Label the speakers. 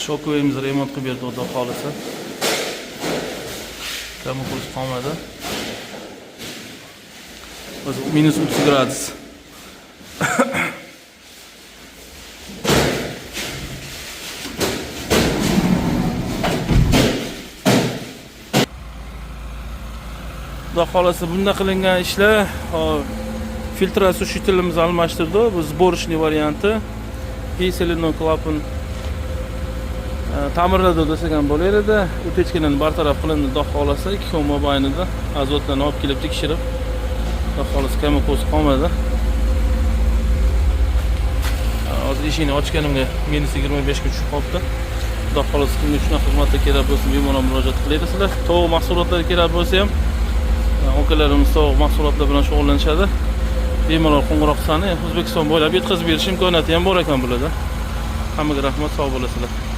Speaker 1: Shokovimizni remont qilib berdi, xudo xolisa. Kamuflaj qolmadi. O'zi -30 gradus. Xudo xolasa bunda qilingan ishlar, filtrasiya shutilimizni almashtirdi. Bu sborishniy varianti. Piselinon klapan ta'mirladi desak ham bo'lardi. Utechkadan bartaraf qilindi, xudo xolasa 2 kun mobaynida azotlarni olib kelib tekshirib, xudo xolasa kamuflaj qolmadi. Hozir eshikni ochganimga -25 ga tushib qolibdi. Xudo xolasa kimga shunaqa xizmatlar kerak bo'lsa, bemalol murojaat qilasizlar. Tovuq mahsulotlari kerak bo'lsa ham, okalarimiz tovuq mahsulotlar bilan shug'ullanishadi. Bemalol qo'ng'iroq qilsani, O'zbekiston bo'ylab yetkazib berish imkoniyati ham bor ekan bularda. Hammaga rahmat, sog' bo'lasizlar.